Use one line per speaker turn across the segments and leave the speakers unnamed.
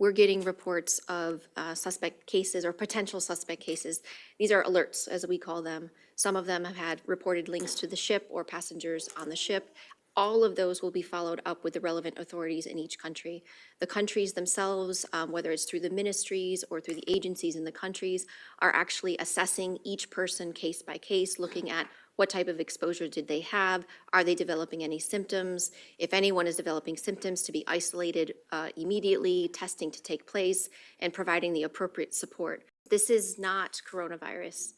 we're getting reports of suspect cases or potential suspect cases. These are alerts, as we call them. Some of them have had reported links to the ship or passengers on the ship. All of those will be followed up with the relevant authorities in each country. The countries themselves, whether it's through the ministries or through the agencies in the countries, are actually assessing each person case by case, looking at what type of exposure did they have? Are they developing any symptoms? If anyone is developing symptoms, to be isolated immediately, testing to take place, and providing the appropriate support. This is not coronavirus.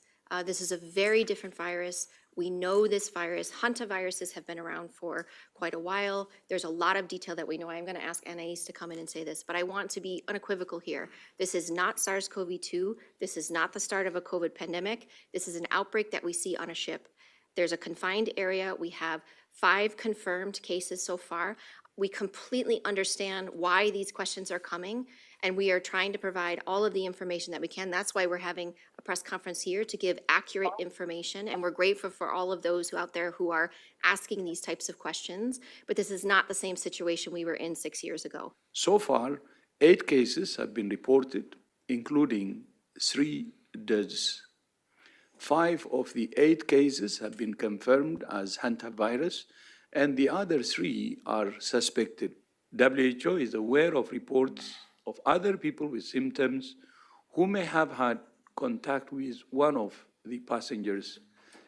This is a very different virus. We know this virus. Hantaviruses have been around for quite a while. There's a lot of detail that we know. I'm going to ask Anais to come in and say this, but I want to be unequivocal here. This is not SARS-CoV-2. This is not the start of a COVID pandemic. This is an outbreak that we see on a ship. There's a confined area. We have 5 confirmed cases so far. We completely understand why these questions are coming, and we are trying to provide all of the information that we can. That's why we're having a press conference here to give accurate information, and we're grateful for all of those out there who are asking these types of questions. But this is not the same situation we were in 6 years ago.
So far, 8 cases have been reported, including 3 deaths. 5 of the 8 cases have been confirmed as hantavirus, and the other 3 are suspected. WHO is aware of reports of other people with symptoms who may have had contact with one of the passengers.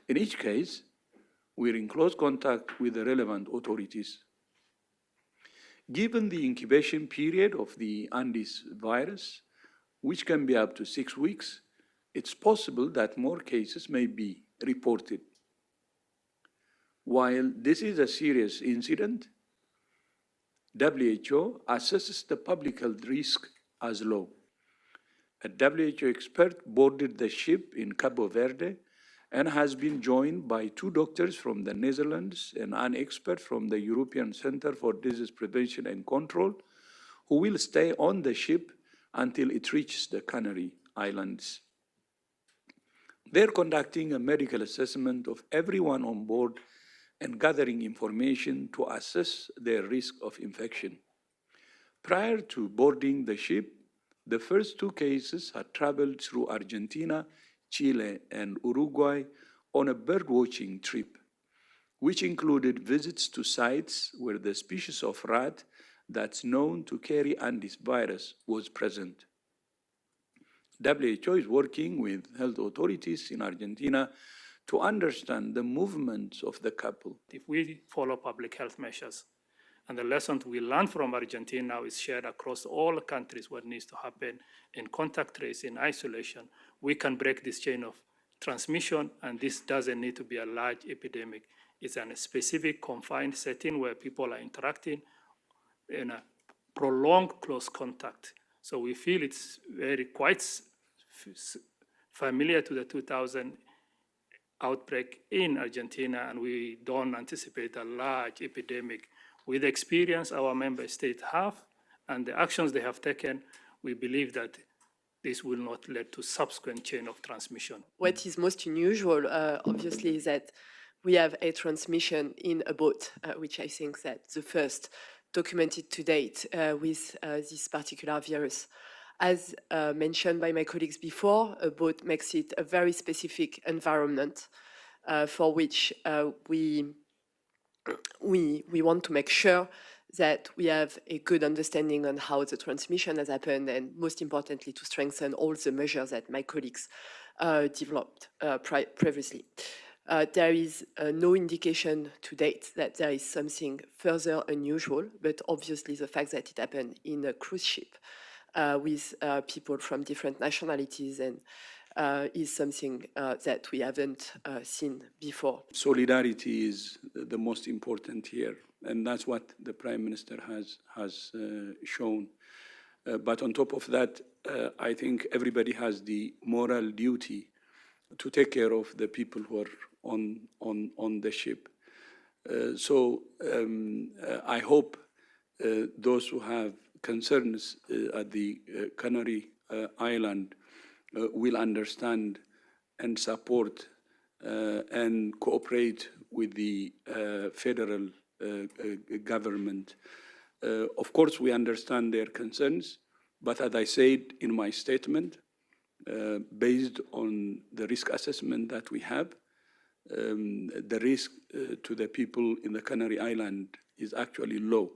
In each case, we're in close contact with the relevant authorities. Given the incubation period of the Anais virus, which can be up to 6 weeks, it's possible that more cases may be reported. While this is a serious incident, WHO assesses the public health risk as low. A WHO expert boarded the ship in Cabo Verde and has been joined by 2 doctors from the Netherlands and an expert from the European Center for Disease Prevention and Control, who will stay on the ship until it reaches the Canary Islands. They're conducting a medical assessment of everyone on board and gathering information to assess their risk of infection. Prior to boarding the ship, the first 2 cases had traveled through Argentina, Chile, and Uruguay on a birdwatching trip, which included visits to sites where the species of rat that's known to carry Anais virus was present. WHO is working with health authorities in Argentina to understand the movements of the couple.
If we follow public health measures, and the lessons we learned from Argentina is shared across all countries what needs to happen in contact tracing, isolation, we can break this chain of transmission, and this doesn't need to be a large epidemic. It's in a specific confined setting where people are interacting in a prolonged close contact. So we feel it's quite familiar to the 2000 outbreak in Argentina, and we don't anticipate a large epidemic. With the experience our member states have and the actions they have taken, we believe that this will not lead to subsequent chain of transmission.
What is most unusual, obviously, is that we have a transmission in a boat, which I think that's the first documented to date with this particular virus. As mentioned by my colleagues before, a boat makes it a very specific environment for which we want to make sure that we have a good understanding on how the transmission has happened, and most importantly, to strengthen all the measures that my colleagues developed previously. There is no indication to date that there is something further unusual, but obviously the fact that it happened in a cruise ship with people from different nationalities and is something that we haven't seen before.
Solidarity is the most important here, and that's what the Prime Minister has shown. But on top of that, I think everybody has the moral duty to take care of the people who are on the ship. So I hope those who have concerns at the Canary Island will understand and support and cooperate with the federal government. Of course, we understand their concerns, But as I said in my statement, based on the risk assessment that we have, the risk to the people in the Canary Island is actually low.